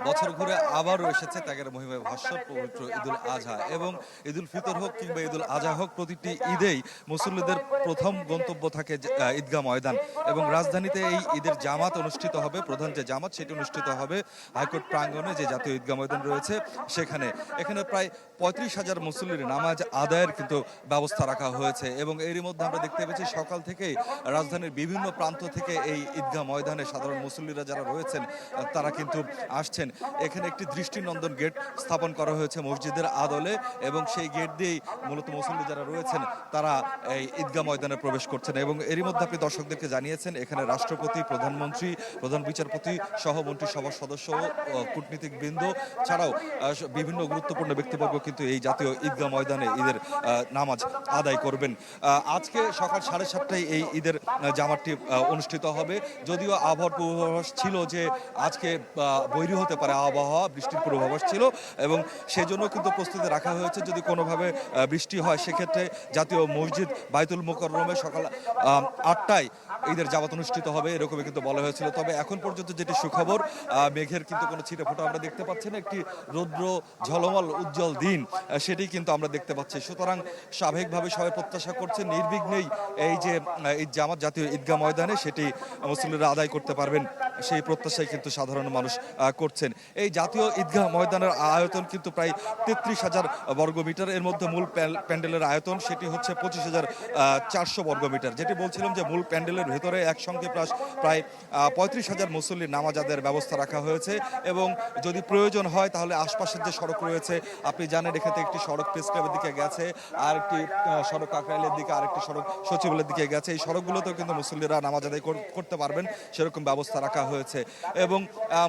বছর ঘুরে আবারও এসেছে ত্যাগের মহিমায় ভাস্বর পবিত্র ঈদুল আজহা। এবং ঈদুল ফিতর হোক কিংবা ঈদুল আজহা হোক, প্রতিটি ঈদেই মুসল্লিদের প্রথম গন্তব্য থাকে ঈদগাহ ময়দান। এবং রাজধানীতে এই ঈদের জামাত অনুষ্ঠিত হবে, প্রধান যে জামাত সেটি অনুষ্ঠিত হবে হাইকোর্ট প্রাঙ্গণে, যে জাতীয় ঈদগাহ ময়দান রয়েছে সেখানে। এখানে প্রায় ৩৫,০০০ মুসল্লির নামাজ আদায়ের কিন্তু ব্যবস্থা রাখা হয়েছে। এবং এরই মধ্যে আমরা দেখতে পেয়েছি সকাল থেকেই রাজধানীর বিভিন্ন প্রান্ত থেকে এই ঈদগাহ ময়দানে সাধারণ মুসল্লিরা যারা রয়েছেন তারা কিন্তু আসছেন। এখানে একটি দৃষ্টিনন্দন গেট স্থাপন করা হয়েছে মসজিদের আদলে, এবং সেই গেট দিয়েই মূলত মুসল্লি যারা রয়েছেন তারা এই ঈদগাহ ময়দানে প্রবেশ করছেন। এবং এরই মধ্যে আপনি দর্শকদেরকে জানিয়েছেন এখানে রাষ্ট্রপতি, প্রধানমন্ত্রী, প্রধান বিচারপতি সহ মন্ত্রিসভার সদস্য, কূটনীতিক বৃন্দ ছাড়াও বিভিন্ন গুরুত্বপূর্ণ ব্যক্তিবর্গ কিন্তু এই জাতীয় ঈদগাহ ময়দানে ঈদের নামাজ আদায় করবেন। আজকে সকাল 7:30টায় এই ঈদের জামাতটি অনুষ্ঠিত হবে। যদিও আবহাওয়ার পূর্বাভাস ছিল যে আজকে বৈরী হতে পারে আবহাওয়া, বৃষ্টির পূর্বাভাস ছিল, এবং সেজন্য কিন্তু প্রস্তুতি রাখা হয়েছে যদি কোনোভাবে বৃষ্টি হয় সেক্ষেত্রে জাতীয় মসজিদ বাইতুল মোকাররমে সকাল 8টায় ঈদের জামাত অনুষ্ঠিত হবে, এরকমই কিন্তু বলা হয়েছিল। তবে এখন পর্যন্ত যেটি সুখবর, মেঘের কিন্তু কোনো ছিটে ফোঁটা আমরা দেখতে পাচ্ছি না, একটি রৌদ্র ঝলমল উজ্জ্বল দিন সেটি কিন্তু আমরা দেখতে পাচ্ছি। সুতরাং স্বাভাবিকভাবে সবাই প্রত্যাশা করছে নির্বিঘ্নেই এই যে ঈদ জামাত জাতীয় ঈদগাহ ময়দানে সেটি মুসল্লিরা আদায় করতে পারবেন, সেই প্রত্যাশাই কিন্তু সাধারণ মানুষ করছেন। এই জাতীয় ঈদগাহ ময়দানের আয়তন কিন্তু প্রায় 33,000 বর্গমিটার। এর মধ্যে মূল প্যান্ডেলের আয়তন সেটি হচ্ছে 25,400 বর্গমিটার। যেটি বলছিলাম যে মূল প্যান্ডেলের ভেতরে একসঙ্গে প্রায় 35,000 মুসল্লির নামাজ আদায়ের ব্যবস্থা রাখা হয়েছে। এবং যদি প্রয়োজন হয় তাহলে আশপাশের যে সড়ক রয়েছে, আপনি জানেন এখানে একটি সড়ক প্রেস ক্লাবের দিকে গেছে, আর একটি সড়ক কাকরাইলের দিকে, আরেকটি সড়ক সচিবালয়ের দিকে গেছে। এই সড়কগুলোতেও কিন্তু মুসল্লিরা নামাজ আদায় করতে পারবেন সেরকম ব্যবস্থা রাখা হয়েছে। এবং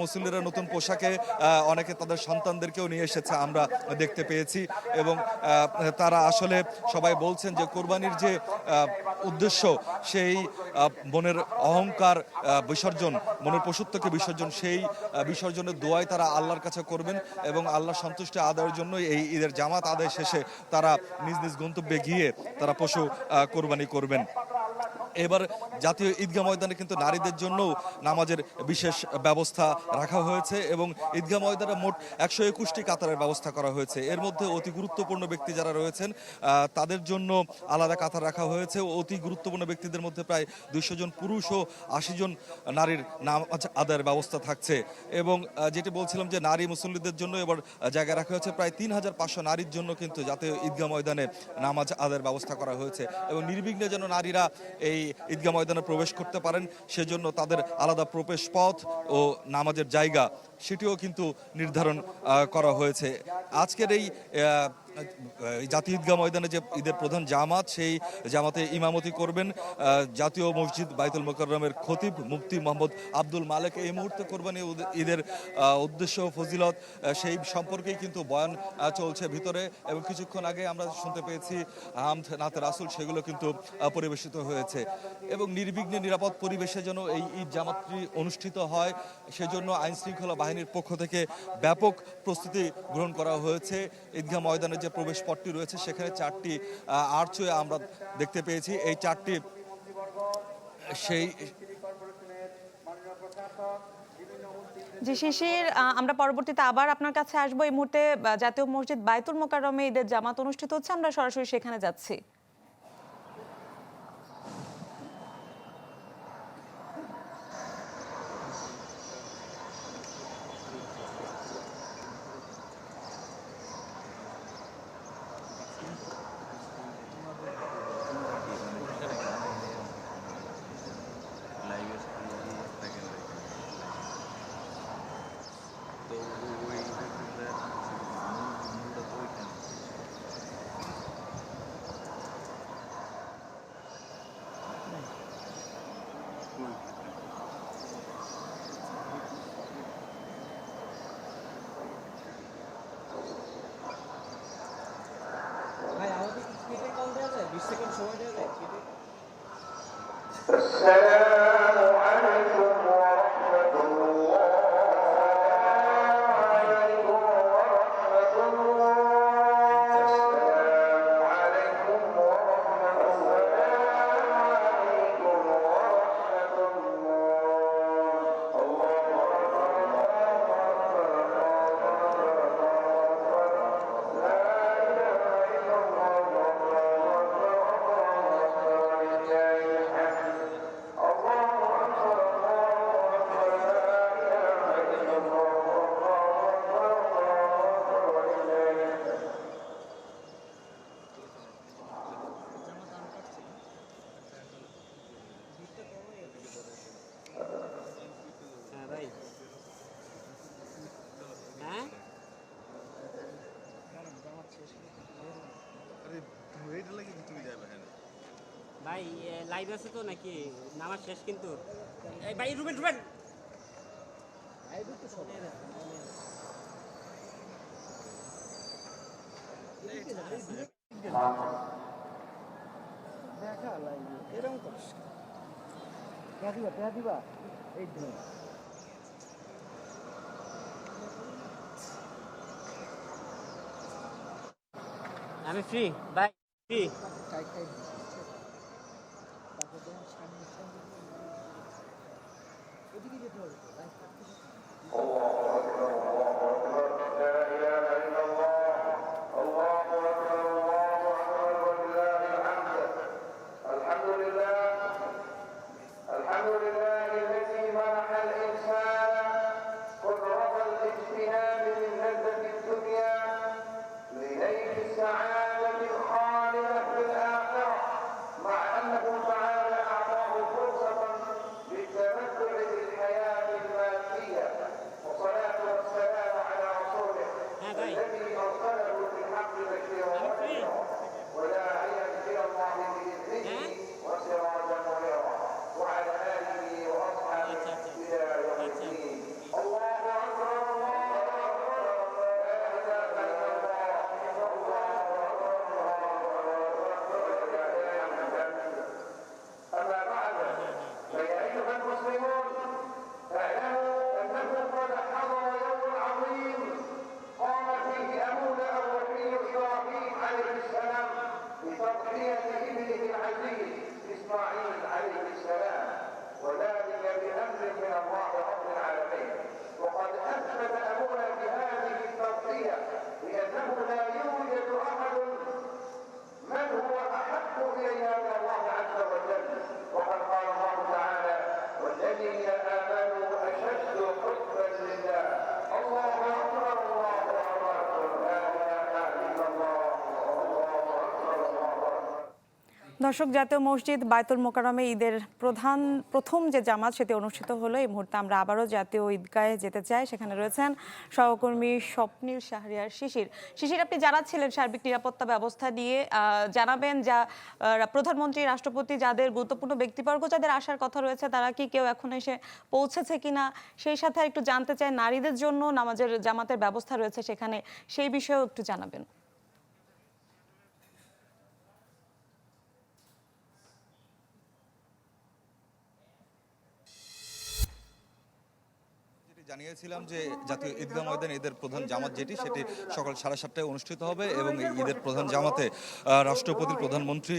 মুসল্লিরা নতুন পোশাকে অনেকে তাদের সন্তানদেরকেও নিয়ে এসেছে আমরা দেখতে পেয়েছি। এবং তারা আসলে সবাই বলছেন যে কোরবানির যে উদ্দেশ্য, সেই মনের অহংকার বিসর্জন, মনের পশুত্বকে বিসর্জন, সেই বিসর্জনের দোয়াই তারা আল্লাহর কাছে করবেন। এবং আল্লাহর সন্তুষ্টি আদায়ের জন্য এই ঈদের জামাত আদায় শেষে তারা নিজ নিজ গন্তব্যে গিয়ে তারা পশু কোরবানি করবেন। এবার জাতীয় ঈদগাহ ময়দানে কিন্তু নারীদের জন্য নামাজের বিশেষ ব্যবস্থা রাখা হয়েছে। এবং ঈদগাহ ময়দানে মোট 121টি কাতারের ব্যবস্থা করা হয়েছে। এর মধ্যে অতি গুরুত্বপূর্ণ ব্যক্তি যারা রয়েছেন তাদের জন্য আলাদা কাতার রাখা হয়েছে। অতি গুরুত্বপূর্ণ ব্যক্তিদের মধ্যে প্রায় 200 জন পুরুষ ও 80 জন নারীর নামাজ আদায়ের ব্যবস্থা থাকছে। এবং যেটি বলছিলাম যে নারী মুসল্লিদের জন্য এবার জায়গা রাখা হয়েছে প্রায় 3,500 নারীর জন্য কিন্তু জাতীয় ঈদগাহ ময়দানে নামাজ আদায়ের ব্যবস্থা করা হয়েছে। এবং নির্বিঘ্নে যেন নারীরা এই ঈদগাহ ময়দানে প্রবেশ করতে পারেন সেজন্য তাদের আলাদা প্রবেশ পথ ও নামাজের জায়গা সেটিও কিন্তু নির্ধারণ করা হয়েছে। আজকের এই জাতীয় ঈদগাহ ময়দানে যে ঈদের প্রধান জামাত, সেই জামাতে ইমামতি করবেন জাতীয় মসজিদ বাইতুল মোকাররমের খতিব মুফতি মোহাম্মদ আব্দুল মালেক। এই মুহূর্তে কোরবানি ঈদের উদ্দেশ্য ফজিলত সেই সম্পর্কেই কিন্তু বয়ান চলছে ভিতরে। এবং কিছুক্ষণ আগে আমরা শুনতে পেয়েছি হামদ নাতে রাসুল, সেগুলো কিন্তু পরিবেশিত হয়েছে। এবং নির্বিঘ্নে নিরাপদ পরিবেশে যেন এই ঈদ জামাতটি অনুষ্ঠিত হয় সেজন্য আইন শৃঙ্খলা বাহিনীর পক্ষ থেকে ব্যাপক প্রস্তুতি গ্রহণ করা হয়েছে। ঈদগাহ ময়দানের যে প্রবেশ পথটি রয়েছে সেখানে 4টি আর্চওয়ে আমরা দেখতে পেয়েছি। এই 4টি সেই জি শিশির, আমরা পরবর্তীতে আবার আপনার কাছে আসবো। এই মুহূর্তে জাতীয় মসজিদ বাইতুল মোকাররমে ঈদের জামাত অনুষ্ঠিত হচ্ছে, আমরা সরাসরি সেখানে যাচ্ছি। ভাই আমাদের কি কেটে কল দেওয়া যায়? 20 সেকেন্ড সময় দেওয়া যায় কেটে? ভাই লাইভ আছে তো নাকি নামাজ শেষ কিন্তু এই ভাই রুবেন রুবেন দেখা লাগবে এরকম করিস টেহা দিবা এই ধর আমি ফ্রি ভাই ফ্রি টাইট টাইট তারপর দেখেন সামনে সামনে ওদিকে যেতে হবে الحمد لله الذي منح الإنسان قدرة الاجتناب من لذة الدنيا لنيل السعادة الخالدة في الآخرة مع أنه تعالى أعطاه فرصة للتمتع بالحياة المادية والصلاة والسلام على رسوله الذي أرسله بالحق بشيرا ونذيرا وداعيا إلى الله بإذنه وسراجا منيرا وعلى آله وأصحابه إلى يوم الدين الله أكبر الله أكبر لا إله إلا الله الله أكبر أما بعد فيا أيها المسلمون اعلموا أنه قد حضر يوم عظيم قام فيه أبونا الروحي إبراهيم عليه السلام بتضحية ابنه العزيز إسماعيل عليه السلام وذلك بأمر من الله رب العالمين وقد أثبت أبونا بهذه التضحية بأنه لا يوجد أحد من هو أحب إلينا من الله عز وجل وقد قال الله تعالى والذين آمنوا أشد حبا لله الله أكبر الله أكبر لا إله إلا الله الله أكبر الله أكبر দর্শক, জাতীয় মসজিদ বায়তুল মোকাররমে ঈদের প্রথম যে জামাত সেটি অনুষ্ঠিত হলো। এই মুহূর্তে আমরা আবারও জাতীয় ঈদগাহে যেতে চাই। সেখানে রয়েছেন সহকর্মী স্বপ্নীল শাহরিয়ার শিশির। আপনি জানাচ্ছিলেন সার্বিক নিরাপত্তা ব্যবস্থা নিয়ে, জানাবেন যা প্রধানমন্ত্রী, রাষ্ট্রপতি, যাদের গুরুত্বপূর্ণ ব্যক্তিবর্গ যাদের আসার কথা রয়েছে তারা কি কেউ এখন এসে পৌঁছেছে কিনা, সেই সাথে একটু জানতে চাই নারীদের জন্য নামাজের জামাতের ব্যবস্থা রয়েছে সেখানে, সেই বিষয়েও একটু জানাবেন। জানিয়েছিলাম যে জাতীয় ঈদগাহ ময়দানে ঈদের প্রধান জামাত যেটি সেটি সকাল 7:30টায় অনুষ্ঠিত হবে এবং এই ঈদের প্রধান জামাতে রাষ্ট্রপতি, প্রধানমন্ত্রী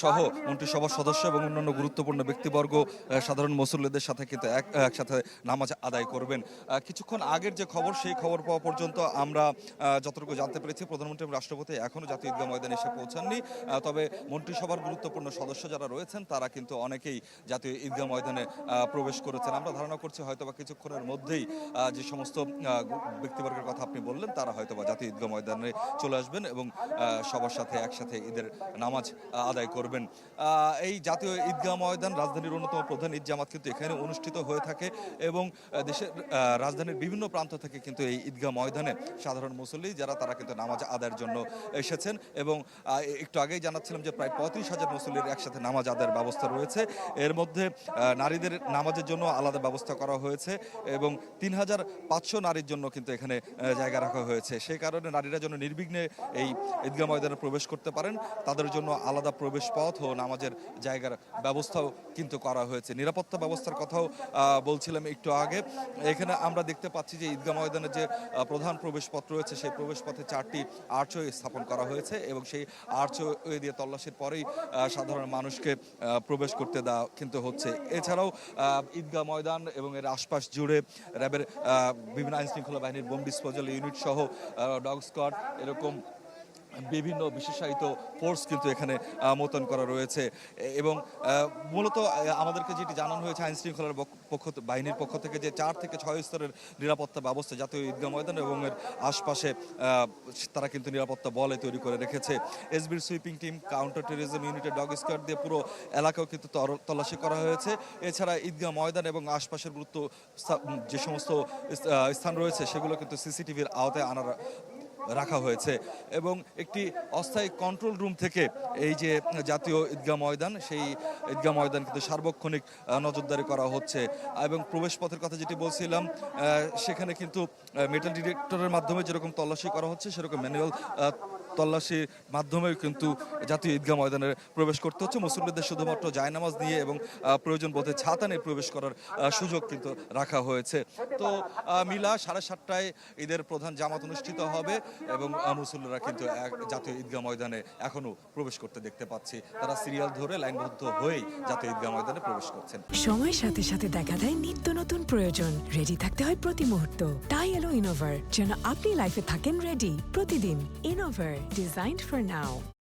সহ মন্ত্রিসভার সদস্য এবং অন্যান্য গুরুত্বপূর্ণ ব্যক্তিবর্গ সাধারণ মুসল্লিদের সাথে কিন্তু একসাথে নামাজ আদায় করবেন। কিছুক্ষণ আগের যে খবর, সেই খবর পাওয়া পর্যন্ত আমরা যতটুকু জানতে পেরেছি প্রধানমন্ত্রী এবং রাষ্ট্রপতি এখনও জাতীয় ঈদগাহ ময়দানে এসে পৌঁছাননি। তবে মন্ত্রিসভার গুরুত্বপূর্ণ সদস্য যারা রয়েছেন তারা কিন্তু অনেকেই জাতীয় ঈদগাহ ময়দানে প্রবেশ করেছেন। আমরা ধারণা করছি হয়তোবা কিছুক্ষণের মধ্যেই যে সমস্ত ব্যক্তিবর্গের কথা আপনি বললেন তারা হয়তোবা জাতীয় ঈদগাহ ময়দানে চলে আসবেন এবং সবার সাথে একসাথে ঈদের নামাজ আদায় করবেন। এই জাতীয় ঈদগাহ ময়দান রাজধানীর অন্যতম প্রধান ঈদ জামাত কিন্তু এখানে অনুষ্ঠিত হয়ে থাকে এবং দেশের রাজধানীর বিভিন্ন প্রান্ত থেকে কিন্তু এই ঈদগাহ ময়দানে সাধারণ মুসল্লি যারা তারা কিন্তু নামাজ আদায়ের জন্য এসেছেন এবং একটু আগেই জানাচ্ছিলাম যে প্রায় 35,000 মুসল্লির একসাথে নামাজ আদায়ের ব্যবস্থা রয়েছে। এর মধ্যে নারীদের নামাজের জন্য আলাদা ব্যবস্থা করা হয়েছে এবং 3,500 নারীর জন্য কিন্তু এখানে জায়গা রাখা হয়েছে। সেই কারণে নারীরা যেন নির্বিঘ্নে এই ঈদগাহ ময়দানে প্রবেশ করতে পারেন তাদের জন্য আলাদা প্রবেশ পথ ও নামাজের জায়গার ব্যবস্থাও কিন্তু করা হয়েছে। নিরাপত্তা ব্যবস্থার কথাও বলছিলাম একটু আগে। এখানে আমরা দেখতে পাচ্ছি যে ঈদগাহ ময়দানে যে প্রধান প্রবেশ পথ রয়েছে সেই প্রবেশ পথে 4টি আর্চওয়ে স্থাপন করা হয়েছে এবং সেই আর্চওয়ে দিয়ে তল্লাশির পরেই সাধারণ মানুষকে প্রবেশ করতে দেওয়া কিন্তু হচ্ছে। এছাড়াও ঈদগাহ ময়দান এবং এর আশপাশ জুড়ে র্যাবের বিভিন্ন আইন শৃঙ্খলা বাহিনীর বোম ডিসপোজাল ইউনিট সহ ডগ স্কোয়াড এরকম বিভিন্ন বিশেষায়িত ফোর্স কিন্তু এখানে মোতায়েন করা রয়েছে এবং মূলত আমাদেরকে যেটি জানানো হয়েছে আইন শৃঙ্খলার বাহিনীর পক্ষ থেকে যে 4 থেকে 6 স্তরের নিরাপত্তা ব্যবস্থা জাতীয় ঈদগাহ ময়দান এবং এর আশপাশে তারা কিন্তু নিরাপত্তা বলে তৈরি করে রেখেছে। এসবির সুইপিং টিম, কাউন্টার টেরোরিজম ইউনিটের ডগ স্কোয়াড দিয়ে পুরো এলাকাও কিন্তু তল্লাশি করা হয়েছে। এছাড়া ঈদগাহ ময়দান এবং আশপাশের যে সমস্ত স্থান রয়েছে সেগুলো কিন্তু সিসিটিভির আওতায় আনার রাখা হয়েছে এবং একটি অস্থায়ী কন্ট্রোল রুম থেকে এই যে জাতীয় ঈদগাহ ময়দান, সেই ঈদগাহ ময়দান কিন্তু সার্বক্ষণিক নজরদারি করা হচ্ছে। এবং প্রবেশ পথের কথা যেটি বলছিলাম, সেখানে কিন্তু মেটাল ডিটেক্টরের মাধ্যমে যেরকম তল্লাশি করা হচ্ছে, সেরকম ম্যানুয়াল তল্লাশির মাধ্যমেও কিন্তু জাতীয় ঈদগাহ ময়দানে প্রবেশ করতে হচ্ছে। মুসল্লিদের শুধুমাত্র জায়নামাজ নিয়ে এবং প্রয়োজন বোধে ছাতা নিয়ে প্রবেশ করার সুযোগ কিন্তু রাখা হয়েছে। তো মিলা 7:30টায় ঈদের প্রধান জামাত অনুষ্ঠিত হবে এবং মুসল্লিরা কিন্তু জাতীয় ঈদগাহ ময়দানে এখনো প্রবেশ করতে দেখতে পাচ্ছি। তারা সিরিয়াল ধরে লাইনবদ্ধ হয়েই জাতীয় ঈদগাহ ময়দানে প্রবেশ করছেন। সময়ের সাথে সাথে দেখা দেয় নিত্য নতুন প্রয়োজন। রেডি থাকতে হয় প্রতি মুহূর্ত। তাই এলো ইনোভার, যেন আপনি লাইফে থাকেন রেডি প্রতিদিন। Innova, designed for now.